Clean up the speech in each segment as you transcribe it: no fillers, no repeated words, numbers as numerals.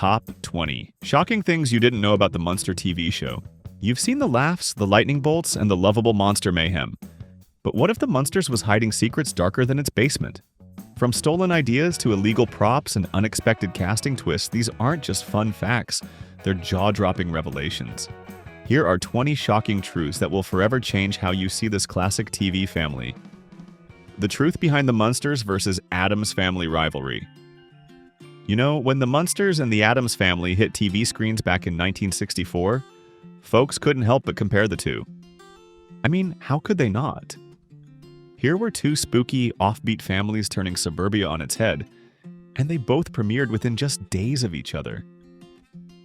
Top 20 Shocking Things You Didn't Know About the Munster TV Show. You've seen the laughs, the lightning bolts, and the lovable monster mayhem. But what if the Munsters was hiding secrets darker than its basement? From stolen ideas to illegal props and unexpected casting twists, these aren't just fun facts, they're jaw-dropping revelations. Here are 20 shocking truths that will forever change how you see this classic TV family. The truth behind the Munsters versus Addams family rivalry. You know, when the Munsters and the Addams family hit TV screens back in 1964, folks couldn't help but compare the two. I mean, how could they not? Here were two spooky, offbeat families turning suburbia on its head, and they both premiered within just days of each other.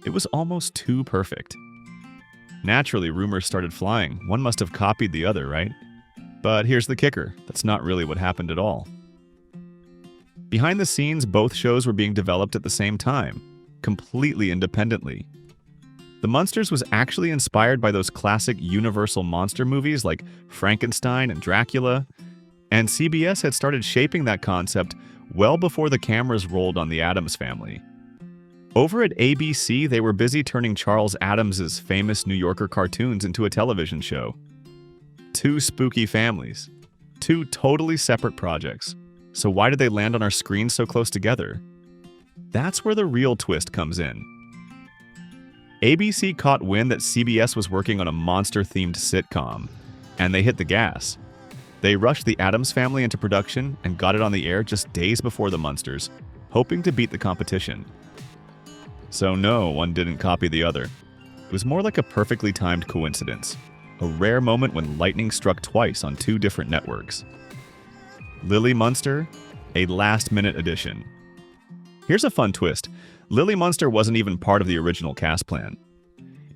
It was almost too perfect. Naturally, rumors started flying. One must have copied the other, right? But here's the kicker. That's not really what happened at all. Behind the scenes, both shows were being developed at the same time, completely independently. The Munsters was actually inspired by those classic Universal monster movies like Frankenstein and Dracula, and CBS had started shaping that concept well before the cameras rolled on the Addams family. Over at ABC, they were busy turning Charles Addams' famous New Yorker cartoons into a television show. Two spooky families. Two totally separate projects. So why did they land on our screens so close together? That's where the real twist comes in. ABC caught wind that CBS was working on a monster-themed sitcom, and they hit the gas. They rushed the Addams family into production and got it on the air just days before the Munsters, hoping to beat the competition. So no, one didn't copy the other. It was more like a perfectly timed coincidence, a rare moment when lightning struck twice on two different networks. Lily Munster, a last-minute addition. Here's a fun twist. Lily Munster wasn't even part of the original cast plan.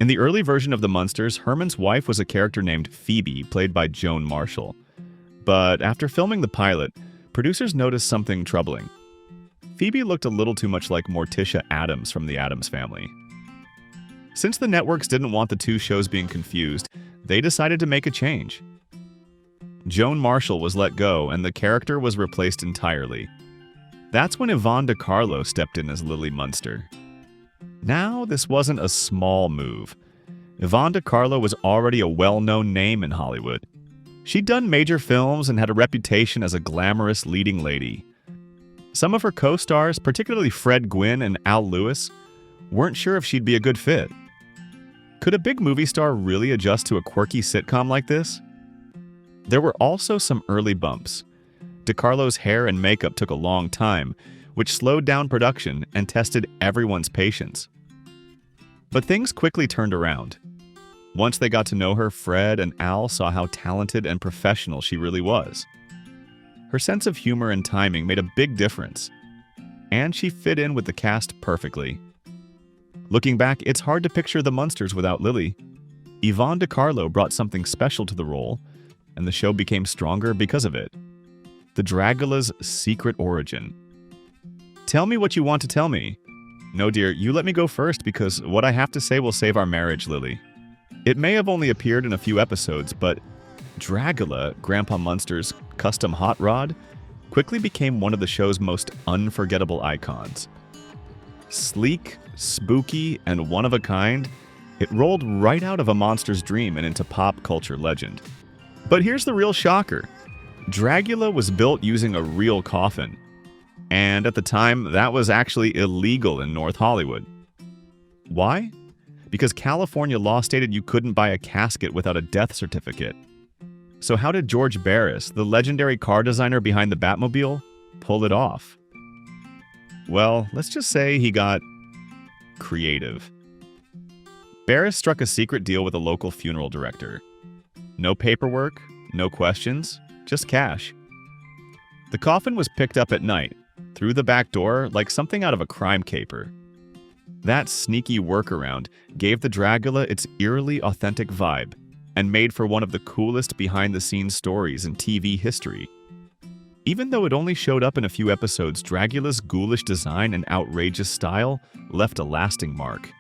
In the early version of the Munsters, Herman's wife was a character named Phoebe, played by Joan Marshall. But after filming the pilot, producers noticed something troubling. Phoebe looked a little too much like Morticia Addams from the Addams family. Since the networks didn't want the two shows being confused, they decided to make a change. Joan Marshall was let go, and the character was replaced entirely. That's when Yvonne DiCarlo stepped in as Lily Munster. Now, this wasn't a small move. Yvonne DiCarlo was already a well-known name in Hollywood. She'd done major films and had a reputation as a glamorous leading lady. Some of her co-stars, particularly Fred Gwynne and Al Lewis, weren't sure if she'd be a good fit. Could a big movie star really adjust to a quirky sitcom like this? There were also some early bumps. DiCarlo's hair and makeup took a long time, which slowed down production and tested everyone's patience. But things quickly turned around. Once they got to know her, Fred and Al saw how talented and professional she really was. Her sense of humor and timing made a big difference, and she fit in with the cast perfectly. Looking back, it's hard to picture the Munsters without Lily. Yvonne DiCarlo brought something special to the role, and the show became stronger because of it. The Dragula's secret origin. Tell me what you want to tell me. No, dear, you let me go first because what I have to say will save our marriage, Lily. It may have only appeared in a few episodes, but Dragula, Grandpa Munster's custom hot rod, quickly became one of the show's most unforgettable icons. Sleek, spooky, and one of a kind, it rolled right out of a monster's dream and into pop culture legend. But here's the real shocker. Dragula was built using a real coffin. And at the time, that was actually illegal in North Hollywood. Why? Because California law stated you couldn't buy a casket without a death certificate. So how did George Barris, the legendary car designer behind the Batmobile, pull it off? Well, let's just say he got creative. Barris struck a secret deal with a local funeral director. No paperwork, no questions, just cash. The coffin was picked up at night, through the back door like something out of a crime caper. That sneaky workaround gave the Dragula its eerily authentic vibe and made for one of the coolest behind-the-scenes stories in TV history. Even though it only showed up in a few episodes, Dragula's ghoulish design and outrageous style left a lasting mark.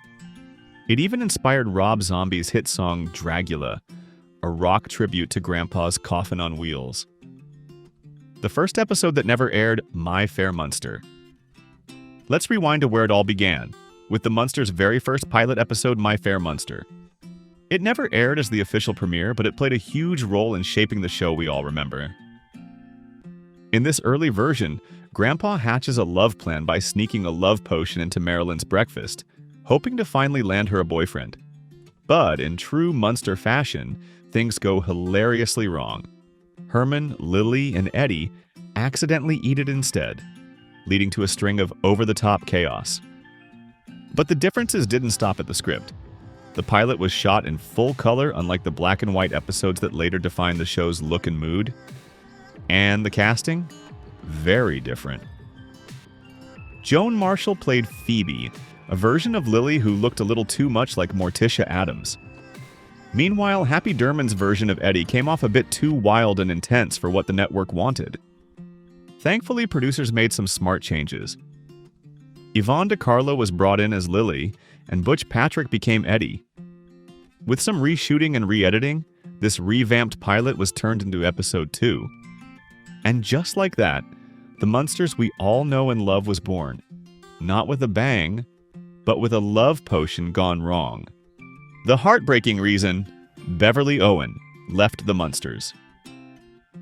It even inspired Rob Zombie's hit song Dragula, a rock tribute to Grandpa's coffin on wheels. The first episode that never aired, My Fair Munster. Let's rewind to where it all began, with the Munsters' very first pilot episode, My Fair Munster. It never aired as the official premiere, but it played a huge role in shaping the show we all remember. In this early version, Grandpa hatches a love plan by sneaking a love potion into Marilyn's breakfast, hoping to finally land her a boyfriend. But in true Munster fashion, things go hilariously wrong. Herman, Lily, and Eddie accidentally eat it instead, leading to a string of over-the-top chaos. But the differences didn't stop at the script. The pilot was shot in full color, unlike the black and white episodes that later defined the show's look and mood. And the casting? Very different. Joan Marshall played Phoebe, a version of Lily who looked a little too much like Morticia Addams. Meanwhile, Happy Derman's version of Eddie came off a bit too wild and intense for what the network wanted. Thankfully, producers made some smart changes. Yvonne DiCarlo was brought in as Lily, and Butch Patrick became Eddie. With some reshooting and re-editing, this revamped pilot was turned into episode 2. And just like that, the Munsters we all know and love was born. Not with a bang, but with a love potion gone wrong. The heartbreaking reason, Beverly Owen left the Munsters.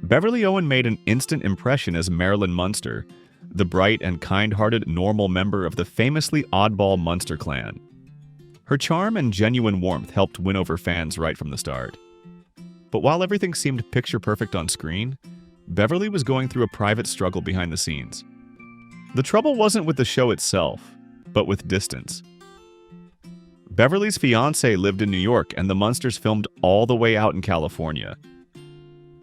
Beverly Owen made an instant impression as Marilyn Munster, the bright and kind-hearted normal member of the famously oddball Munster clan. Her charm and genuine warmth helped win over fans right from the start. But while everything seemed picture-perfect on screen, Beverly was going through a private struggle behind the scenes. The trouble wasn't with the show itself, but with distance. Beverly's fiancé lived in New York, and the Munsters filmed all the way out in California.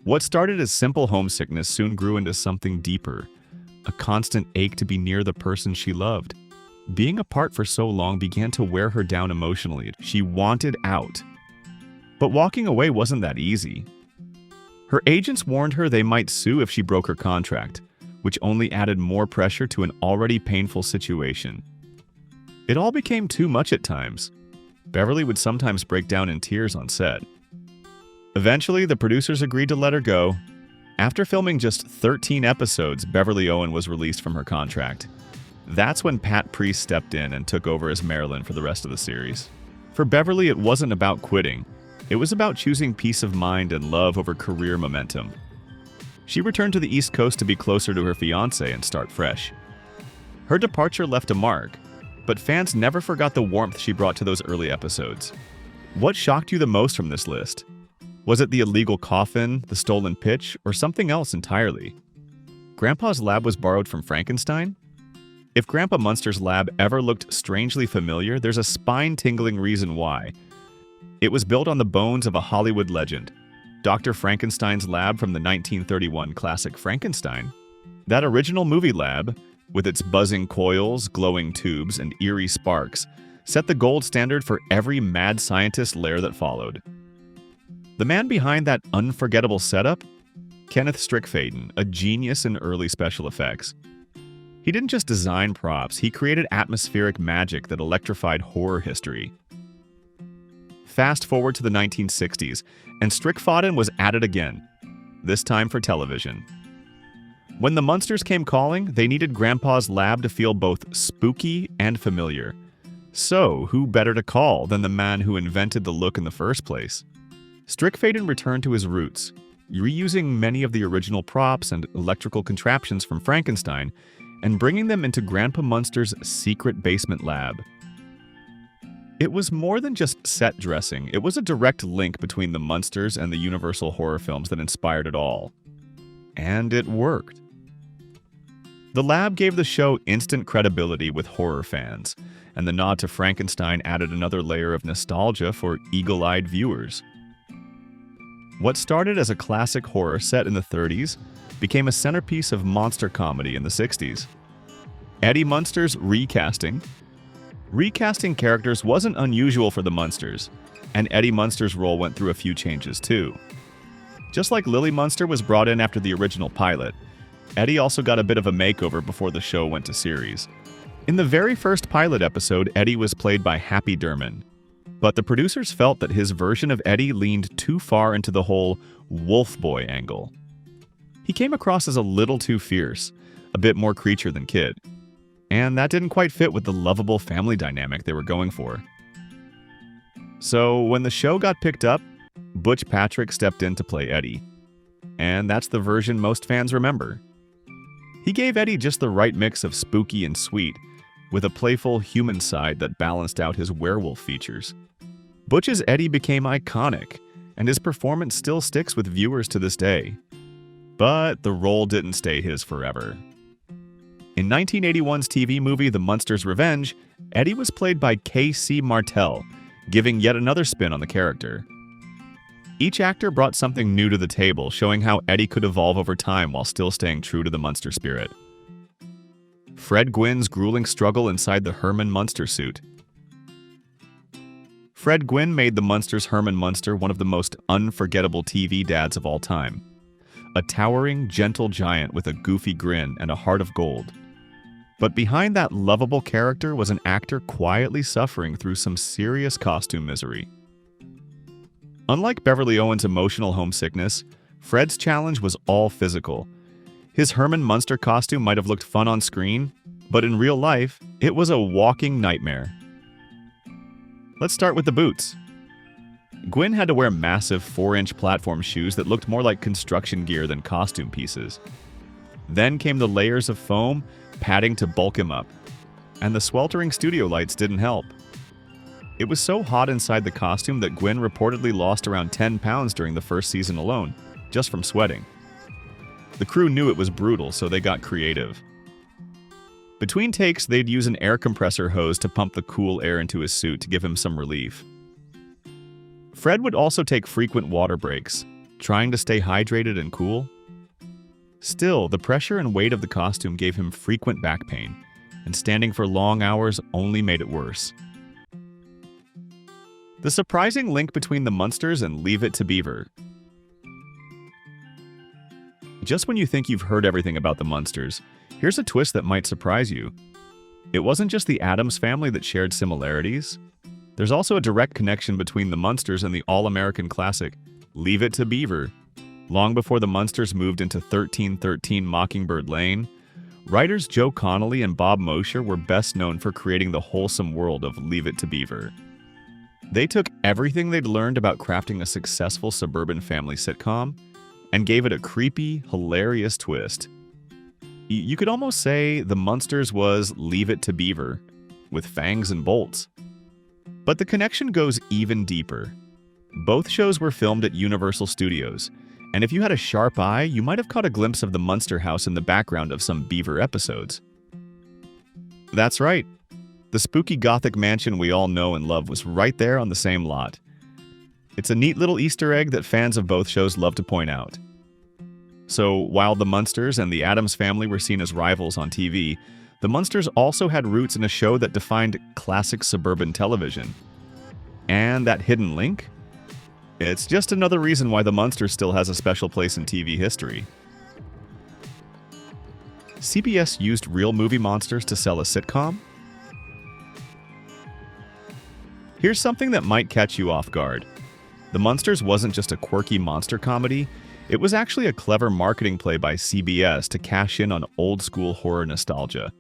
What started as simple homesickness soon grew into something deeper, a constant ache to be near the person she loved. Being apart for so long began to wear her down emotionally. She wanted out. But walking away wasn't that easy. Her agents warned her they might sue if she broke her contract, which only added more pressure to an already painful situation. It all became too much at times. Beverly would sometimes break down in tears on set. Eventually, the producers agreed to let her go. After filming just 13 episodes, Beverly Owen was released from her contract. That's when Pat Priest stepped in and took over as Marilyn for the rest of the series. For Beverly, it wasn't about quitting. It was about choosing peace of mind and love over career momentum. She returned to the East Coast to be closer to her fiancé and start fresh. Her departure left a mark, but fans never forgot the warmth she brought to those early episodes. What shocked you the most from this list? Was it the illegal coffin, the stolen pitch, or something else entirely? Grandpa's lab was borrowed from Frankenstein? If Grandpa Munster's lab ever looked strangely familiar, there's a spine-tingling reason why. It was built on the bones of a Hollywood legend, Dr. Frankenstein's lab from the 1931 classic Frankenstein. That original movie lab, with its buzzing coils, glowing tubes, and eerie sparks, set the gold standard for every mad scientist lair that followed. The man behind that unforgettable setup? Kenneth Strickfaden, a genius in early special effects. He didn't just design props, he created atmospheric magic that electrified horror history. Fast forward to the 1960s, and Strickfaden was at it again, this time for television. When the Munsters came calling, they needed Grandpa's lab to feel both spooky and familiar. So, who better to call than the man who invented the look in the first place? Strickfaden returned to his roots, reusing many of the original props and electrical contraptions from Frankenstein and bringing them into Grandpa Munster's secret basement lab. It was more than just set dressing, it was a direct link between the Munsters and the Universal horror films that inspired it all. And it worked. The lab gave the show instant credibility with horror fans, and the nod to Frankenstein added another layer of nostalgia for eagle-eyed viewers. What started as a classic horror set in the 30s became a centerpiece of monster comedy in the 60s. Eddie Munster's Recasting. Recasting characters wasn't unusual for the Munsters, and Eddie Munster's role went through a few changes too. Just like Lily Munster was brought in after the original pilot, Eddie also got a bit of a makeover before the show went to series. In the very first pilot episode, Eddie was played by Happy Derman, but the producers felt that his version of Eddie leaned too far into the whole wolf boy angle. He came across as a little too fierce, a bit more creature than kid. And that didn't quite fit with the lovable family dynamic they were going for. So when the show got picked up, Butch Patrick stepped in to play Eddie. And that's the version most fans remember. He gave Eddie just the right mix of spooky and sweet, with a playful human side that balanced out his werewolf features. Butch's Eddie became iconic, and his performance still sticks with viewers to this day. But the role didn't stay his forever. In 1981's TV movie The Munsters' Revenge, Eddie was played by K.C. Martel, giving yet another spin on the character. Each actor brought something new to the table, showing how Eddie could evolve over time while still staying true to the Munster spirit. Fred Gwynne's grueling struggle inside the Herman Munster suit. Fred Gwynne made the Munsters' Herman Munster one of the most unforgettable TV dads of all time. A towering, gentle giant with a goofy grin and a heart of gold. But behind that lovable character was an actor quietly suffering through some serious costume misery. Unlike Beverly Owen's emotional homesickness, Fred's challenge was all physical. His Herman Munster costume might have looked fun on screen, but in real life, it was a walking nightmare. Let's start with the boots. Gwynne had to wear massive 4-inch platform shoes that looked more like construction gear than costume pieces. Then came the layers of foam, padding to bulk him up. And the sweltering studio lights didn't help. It was so hot inside the costume that Gwynne reportedly lost around 10 pounds during the first season alone, just from sweating. The crew knew it was brutal, so they got creative. Between takes, they'd use an air compressor hose to pump the cool air into his suit to give him some relief. Fred would also take frequent water breaks, trying to stay hydrated and cool. Still, the pressure and weight of the costume gave him frequent back pain, and standing for long hours only made it worse. The surprising link between the Munsters and Leave It to Beaver. Just when you think you've heard everything about the Munsters, here's a twist that might surprise you. It wasn't just the Addams family that shared similarities. There's also a direct connection between the Munsters and the all-American classic Leave It to Beaver. Long before the Munsters moved into 1313 Mockingbird Lane, writers Joe Connolly and Bob Mosher were best known for creating the wholesome world of Leave It to Beaver. They took everything they'd learned about crafting a successful suburban family sitcom and gave it a creepy, hilarious twist. You could almost say the Munsters was Leave It to Beaver, with fangs and bolts. But the connection goes even deeper. Both shows were filmed at Universal Studios, and if you had a sharp eye, you might have caught a glimpse of the Munster house in the background of some Beaver episodes. That's right. The spooky Gothic mansion we all know and love was right there on the same lot. It's a neat little Easter egg that fans of both shows love to point out. So, while the Munsters and the Addams family were seen as rivals on TV, the Munsters also had roots in a show that defined classic suburban television. And that hidden link? It's just another reason why the Munsters still has a special place in TV history. CBS used real movie monsters to sell a sitcom? Here's something that might catch you off guard. The Munsters wasn't just a quirky monster comedy, it was actually a clever marketing play by CBS to cash in on old-school horror nostalgia.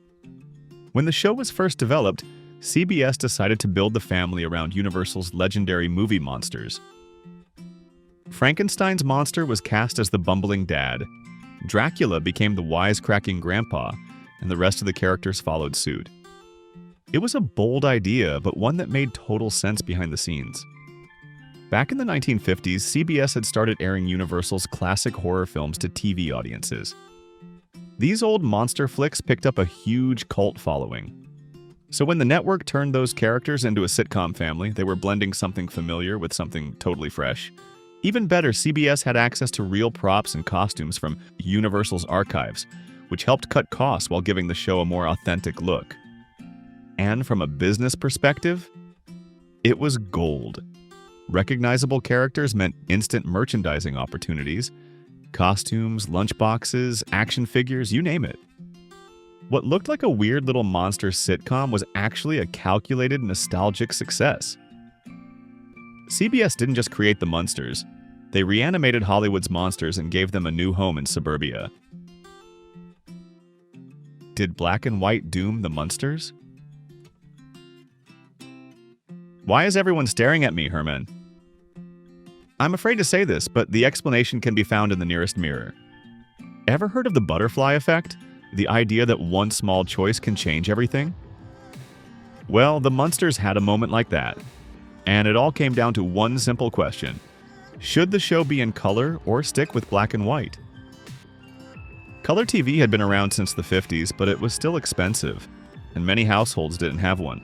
When the show was first developed, CBS decided to build the family around Universal's legendary movie monsters. Frankenstein's monster was cast as the bumbling dad, Dragula became the wisecracking grandpa, and the rest of the characters followed suit. It was a bold idea, but one that made total sense behind the scenes. Back in the 1950s, CBS had started airing Universal's classic horror films to TV audiences. These old monster flicks picked up a huge cult following. So when the network turned those characters into a sitcom family, they were blending something familiar with something totally fresh. Even better, CBS had access to real props and costumes from Universal's archives, which helped cut costs while giving the show a more authentic look. And from a business perspective, it was gold. Recognizable characters meant instant merchandising opportunities. Costumes, lunchboxes, action figures, you name it. What looked like a weird little monster sitcom was actually a calculated, nostalgic success. CBS didn't just create the Munsters. They reanimated Hollywood's monsters and gave them a new home in suburbia. Did black and white doom the Munsters? Why is everyone staring at me, Herman? I'm afraid to say this, but the explanation can be found in the nearest mirror. Ever heard of the butterfly effect? The idea that one small choice can change everything? Well, the Munsters had a moment like that. And it all came down to one simple question. Should the show be in color or stick with black and white? Color TV had been around since the 50s, but it was still expensive, and many households didn't have one.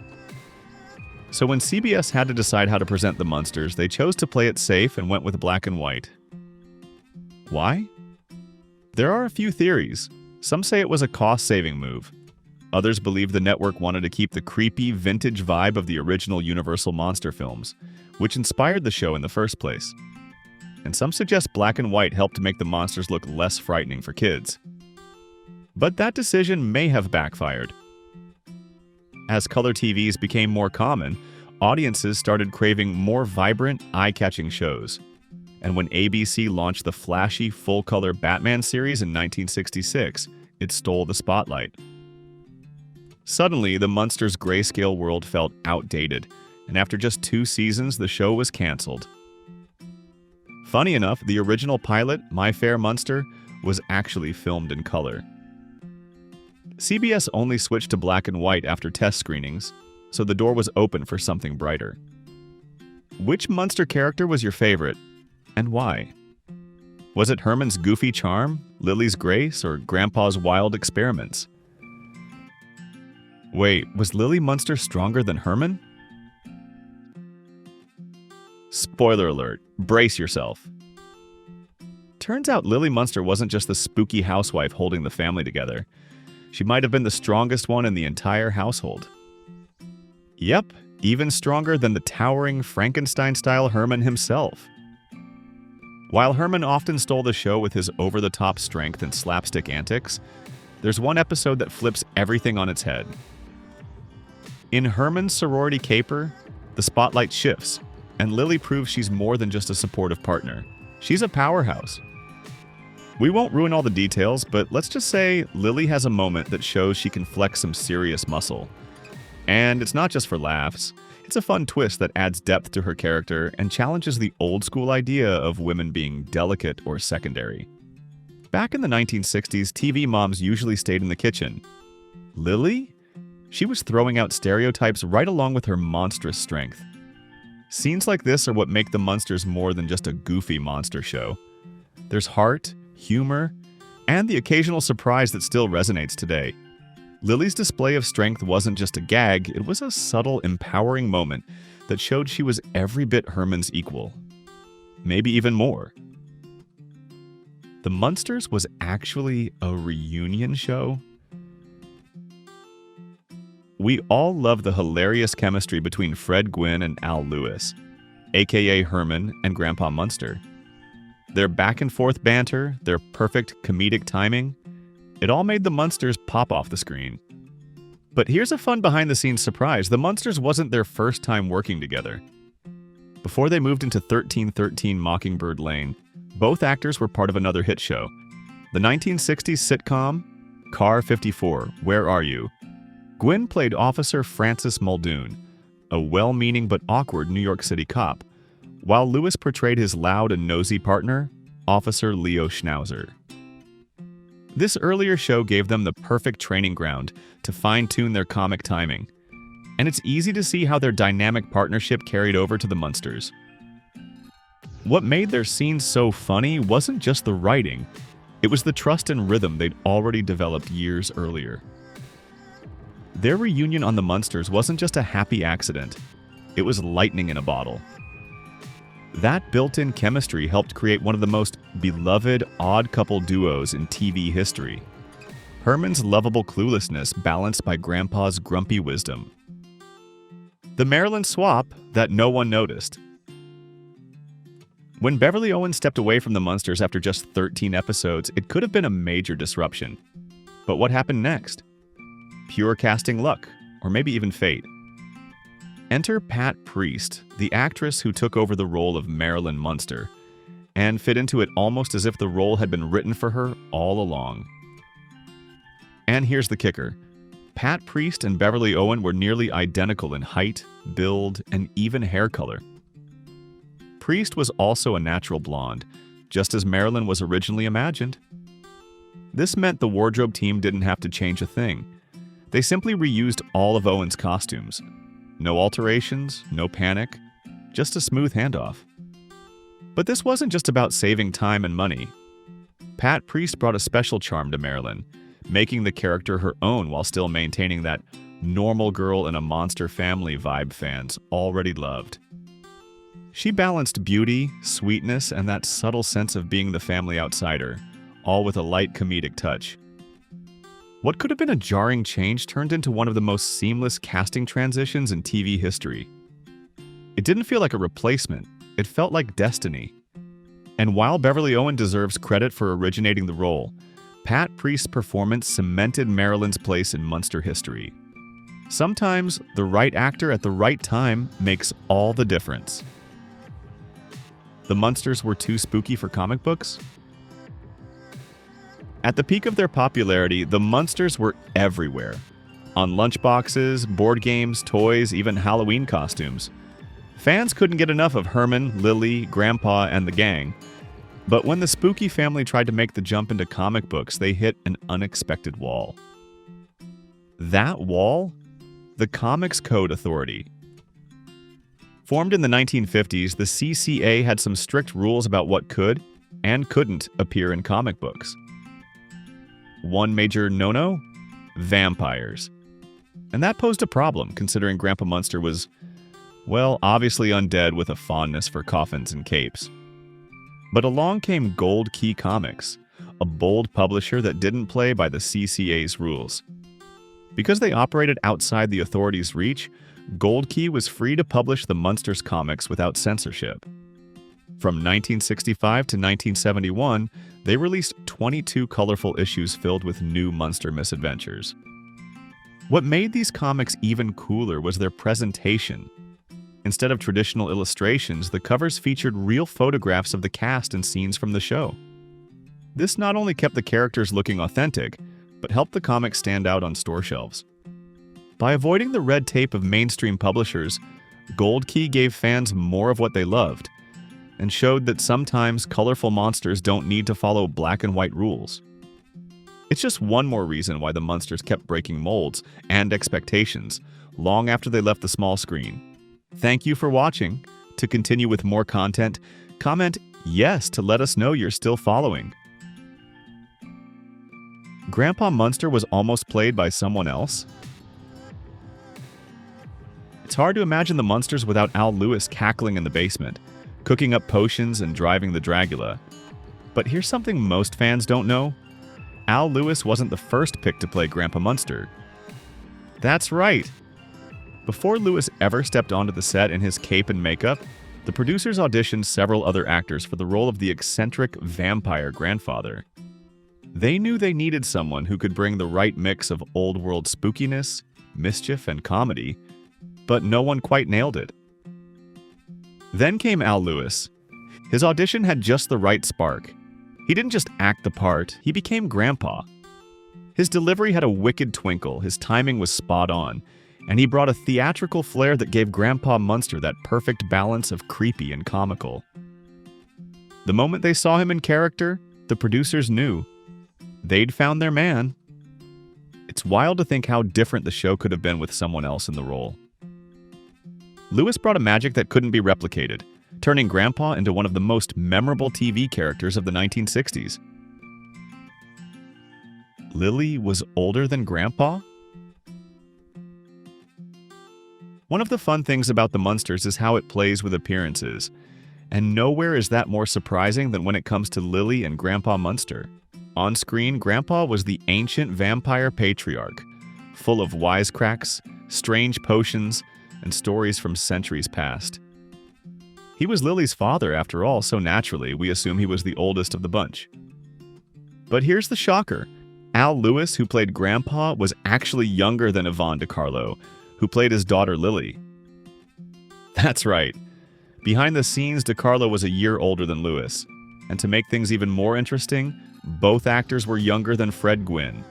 So when CBS had to decide how to present the Munsters, they chose to play it safe and went with black and white. Why? There are a few theories. Some say it was a cost-saving move. Others believe the network wanted to keep the creepy, vintage vibe of the original Universal monster films, which inspired the show in the first place. And some suggest black and white helped to make the monsters look less frightening for kids. But that decision may have backfired. As color TVs became more common, audiences started craving more vibrant, eye-catching shows. And when ABC launched the flashy, full-color Batman series in 1966, it stole the spotlight. Suddenly, the Munsters' grayscale world felt outdated, and after just 2 seasons, the show was canceled. Funny enough, the original pilot, My Fair Munster, was actually filmed in color. CBS only switched to black and white after test screenings, so the door was open for something brighter. Which Munster character was your favorite, and why? Was it Herman's goofy charm, Lily's grace, or Grandpa's wild experiments? Wait, was Lily Munster stronger than Herman? Spoiler alert, brace yourself. Turns out Lily Munster wasn't just the spooky housewife holding the family together. She might have been the strongest one in the entire household. Yep, even stronger than the towering Frankenstein-style Herman himself. While Herman often stole the show with his over-the-top strength and slapstick antics, there's one episode that flips everything on its head. In Herman's sorority caper, the spotlight shifts, and Lily proves she's more than just a supportive partner. She's a powerhouse. We won't ruin all the details, but let's just say Lily has a moment that shows she can flex some serious muscle. And it's not just for laughs. It's a fun twist that adds depth to her character and challenges the old-school idea of women being delicate or secondary. Back in the 1960s, TV moms usually stayed in the kitchen. Lily? She was throwing out stereotypes right along with her monstrous strength. Scenes like this are what make the Munsters more than just a goofy monster show. There's heart, humor, and the occasional surprise that still resonates today. Lily's display of strength wasn't just a gag, it was a subtle, empowering moment that showed she was every bit Herman's equal. Maybe even more. The Munsters was actually a reunion show? We all love the hilarious chemistry between Fred Gwynne and Al Lewis, aka Herman and Grandpa Munster. Their back-and-forth banter, their perfect comedic timing, it all made the Munsters pop off the screen. But here's a fun behind-the-scenes surprise. The Munsters wasn't their first time working together. Before they moved into 1313 Mockingbird Lane, both actors were part of another hit show. The 1960s sitcom, Car 54, Where Are You? Gwynne played Officer Francis Muldoon, a well-meaning but awkward New York City cop, while Lewis portrayed his loud and nosy partner, Officer Leo Schnauzer. This earlier show gave them the perfect training ground to fine-tune their comic timing, and it's easy to see how their dynamic partnership carried over to the Munsters. What made their scenes so funny wasn't just the writing, it was the trust and rhythm they'd already developed years earlier. Their reunion on the Munsters wasn't just a happy accident, it was lightning in a bottle. That built-in chemistry helped create one of the most beloved odd couple duos in TV history. Herman's lovable cluelessness balanced by Grandpa's grumpy wisdom. The Marilyn swap that no one noticed. When Beverly Owen stepped away from the Munsters after just 13 episodes, it could have been a major disruption. But what happened next? Pure casting luck, or maybe even fate. Enter Pat Priest, the actress who took over the role of Marilyn Munster, and fit into it almost as if the role had been written for her all along. And here's the kicker. Pat Priest and Beverly Owen were nearly identical in height, build, and even hair color. Priest was also a natural blonde, just as Marilyn was originally imagined. This meant the wardrobe team didn't have to change a thing. They simply reused all of Owen's costumes. No alterations, no panic, just a smooth handoff. But this wasn't just about saving time and money. Pat Priest brought a special charm to Marilyn, making the character her own while still maintaining that normal girl in a monster family vibe fans already loved. She balanced beauty, sweetness, and that subtle sense of being the family outsider, all with a light comedic touch. What could have been a jarring change turned into one of the most seamless casting transitions in TV history. It didn't feel like a replacement, it felt like destiny. And while Beverly Owen deserves credit for originating the role, Pat Priest's performance cemented Marilyn's place in Munster history. Sometimes, the right actor at the right time makes all the difference. The Munsters were too spooky for comic books? At the peak of their popularity, the Munsters were everywhere. On lunchboxes, board games, toys, even Halloween costumes. Fans couldn't get enough of Herman, Lily, Grandpa, and the gang. But when the spooky family tried to make the jump into comic books, they hit an unexpected wall. That wall? The Comics Code Authority. Formed in the 1950s, the CCA had some strict rules about what could and couldn't appear in comic books. One major no-no? Vampires. And that posed a problem, considering Grandpa Munster was, well, obviously undead with a fondness for coffins and capes. But along came Gold Key Comics, a bold publisher that didn't play by the CCA's rules. Because they operated outside the authorities' reach, Gold Key was free to publish the Munsters comics without censorship. From 1965 to 1971, they released 22 colorful issues filled with new Munster misadventures. What made these comics even cooler was their presentation. Instead of traditional illustrations, the covers featured real photographs of the cast and scenes from the show. This not only kept the characters looking authentic, but helped the comics stand out on store shelves. By avoiding the red tape of mainstream publishers, Gold Key gave fans more of what they loved, and showed that sometimes colorful monsters don't need to follow black and white rules. It's just one more reason why the Munsters kept breaking molds and expectations long after they left the small screen. Thank you for watching. To continue with more content, comment yes to let us know you're still following. Grandpa Munster was almost played by someone else? It's hard to imagine the Munsters without Al Lewis cackling in the basement, cooking up potions and driving the Dragula. But here's something most fans don't know. Al Lewis wasn't the first pick to play Grandpa Munster. That's right. Before Lewis ever stepped onto the set in his cape and makeup, the producers auditioned several other actors for the role of the eccentric vampire grandfather. They knew they needed someone who could bring the right mix of old-world spookiness, mischief, and comedy, but no one quite nailed it. Then came Al Lewis. His audition had just the right spark. He didn't just act the part, he became Grandpa. His delivery had a wicked twinkle, his timing was spot on, and he brought a theatrical flair that gave Grandpa Munster that perfect balance of creepy and comical. The moment they saw him in character, the producers knew. They'd found their man. It's wild to think how different the show could have been with someone else in the role. Lewis brought a magic that couldn't be replicated, turning Grandpa into one of the most memorable TV characters of the 1960s. Lily was older than Grandpa? One of the fun things about the Munsters is how it plays with appearances, and nowhere is that more surprising than when it comes to Lily and Grandpa Munster. On screen, Grandpa was the ancient vampire patriarch, full of wisecracks, strange potions, and stories from centuries past. He was Lily's father, after all, so naturally, we assume he was the oldest of the bunch. But here's the shocker. Al Lewis, who played Grandpa, was actually younger than Yvonne DiCarlo, who played his daughter Lily. That's right. Behind the scenes, DiCarlo was a year older than Lewis. And to make things even more interesting, both actors were younger than Fred Gwynne.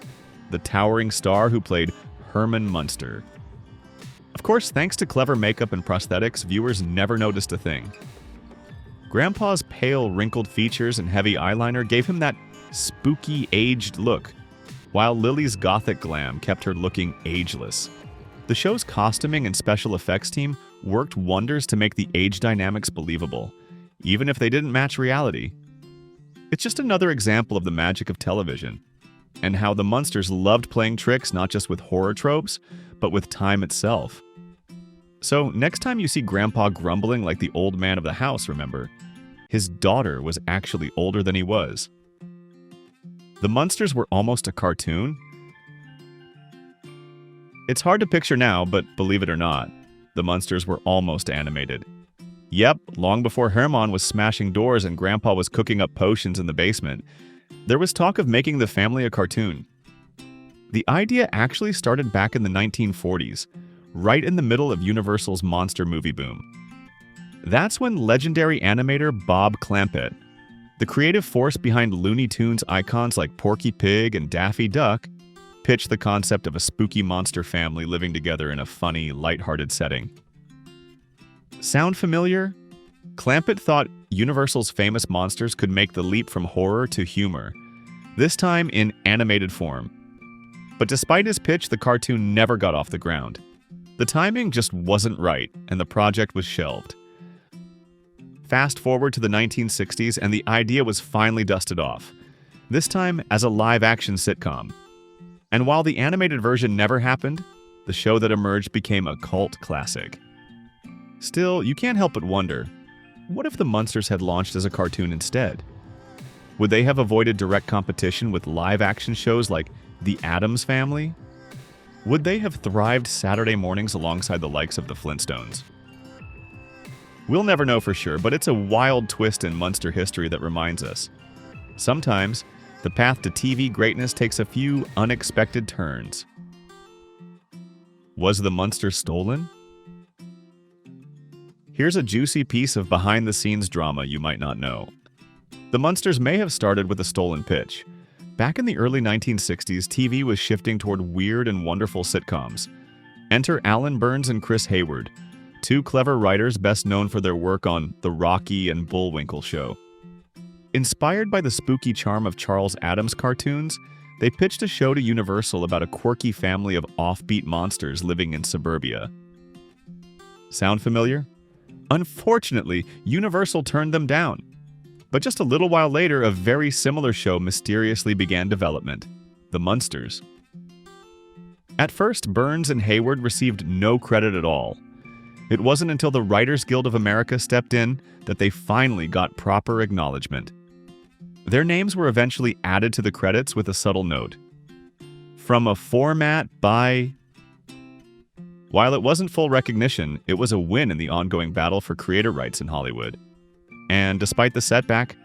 the towering star who played Herman Munster. Of course, thanks to clever makeup and prosthetics, viewers never noticed a thing. Grandpa's pale, wrinkled features and heavy eyeliner gave him that spooky, aged look, while Lily's gothic glam kept her looking ageless. The show's costuming and special effects team worked wonders to make the age dynamics believable, even if they didn't match reality. It's just another example of the magic of television, and how the Munsters loved playing tricks not just with horror tropes, but with time itself. So next time you see Grandpa grumbling like the old man of the house, remember, his daughter was actually older than he was. The Munsters were almost a cartoon. It's hard to picture now, but believe it or not, the Munsters were almost animated. Yep, long before Herman was smashing doors and Grandpa was cooking up potions in the basement, there was talk of making the family a cartoon. The idea actually started back in the 1940s, right in the middle of Universal's monster movie boom. That's when legendary animator Bob Clampett, the creative force behind Looney Tunes icons like Porky Pig and Daffy Duck, pitched the concept of a spooky monster family living together in a funny, lighthearted setting. Sound familiar? Clampett thought Universal's famous monsters could make the leap from horror to humor, this time in animated form. But despite his pitch, the cartoon never got off the ground. The timing just wasn't right, and the project was shelved. Fast forward to the 1960s, and the idea was finally dusted off, this time as a live-action sitcom. And while the animated version never happened, the show that emerged became a cult classic. Still, you can't help but wonder, what if the Munsters had launched as a cartoon instead? Would they have avoided direct competition with live-action shows like The Addams Family? Would they have thrived Saturday mornings alongside the likes of the Flintstones? We'll never know for sure, but it's a wild twist in Munster history that reminds us. Sometimes, the path to TV greatness takes a few unexpected turns. Was the Munsters stolen? Here's a juicy piece of behind-the-scenes drama you might not know. The Munsters may have started with a stolen pitch. Back in the early 1960s, TV was shifting toward weird and wonderful sitcoms. Enter Alan Burns and Chris Hayward, two clever writers best known for their work on The Rocky and Bullwinkle Show. Inspired by the spooky charm of Charles Addams cartoons, they pitched a show to Universal about a quirky family of offbeat monsters living in suburbia. Sound familiar? Unfortunately, Universal turned them down. But just a little while later, a very similar show mysteriously began development, The Munsters. At first, Burns and Hayward received no credit at all. It wasn't until the Writers Guild of America stepped in that they finally got proper acknowledgement. Their names were eventually added to the credits with a subtle note. From a format by... While it wasn't full recognition, it was a win in the ongoing battle for creator rights in Hollywood. And despite the setback,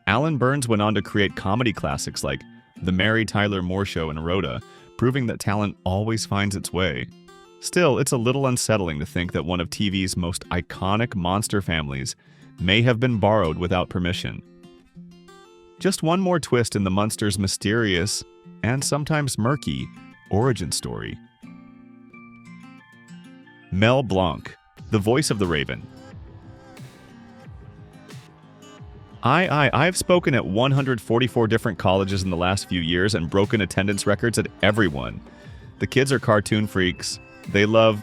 Alan Burns went on to create comedy classics like The Mary Tyler Moore Show and Rhoda, proving that talent always finds its way. Still, it's a little unsettling to think that one of TV's most iconic monster families may have been borrowed without permission. Just one more twist in the Munsters' mysterious, and sometimes murky, origin story. Mel Blanc, the voice of the Raven. I've spoken at 144 different colleges in the last few years and broken attendance records at everyone. The kids are cartoon freaks. They love...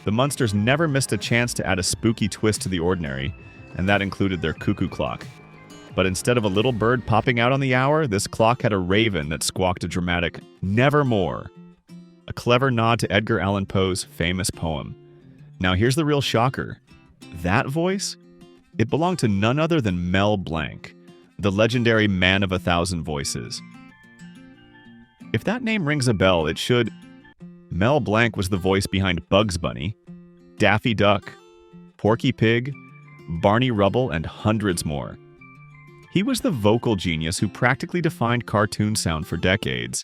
The Munsters never missed a chance to add a spooky twist to the ordinary, and that included their cuckoo clock. But instead of a little bird popping out on the hour, this clock had a raven that squawked a dramatic "Nevermore," a clever nod to Edgar Allan Poe's famous poem. Now here's the real shocker. That voice? It belonged to none other than Mel Blanc, the legendary man of 1,000 voices. If that name rings a bell, it should. Mel Blanc was the voice behind Bugs Bunny, Daffy Duck, Porky Pig, Barney Rubble, and hundreds more. He was the vocal genius who practically defined cartoon sound for decades,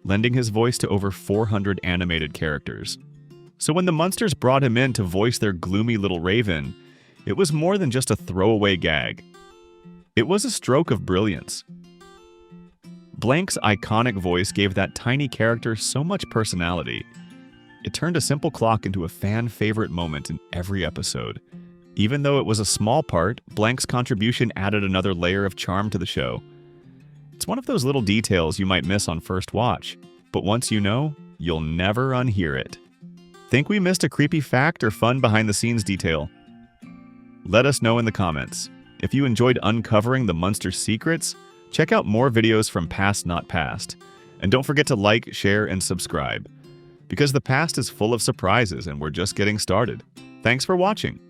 lending his voice to over 400 animated characters. So when the Munsters brought him in to voice their gloomy little raven, it was more than just a throwaway gag. It was a stroke of brilliance. Blanc's iconic voice gave that tiny character so much personality. It turned a simple clock into a fan-favorite moment in every episode. Even though it was a small part, Blanc's contribution added another layer of charm to the show. It's one of those little details you might miss on first watch, but once you know, you'll never unhear it. Think we missed a creepy fact or fun behind-the-scenes detail? Let us know in the comments. If you enjoyed uncovering the Munster secrets, check out more videos from Past Not Past. And don't forget to like, share, and subscribe. Because the past is full of surprises and we're just getting started. Thanks for watching.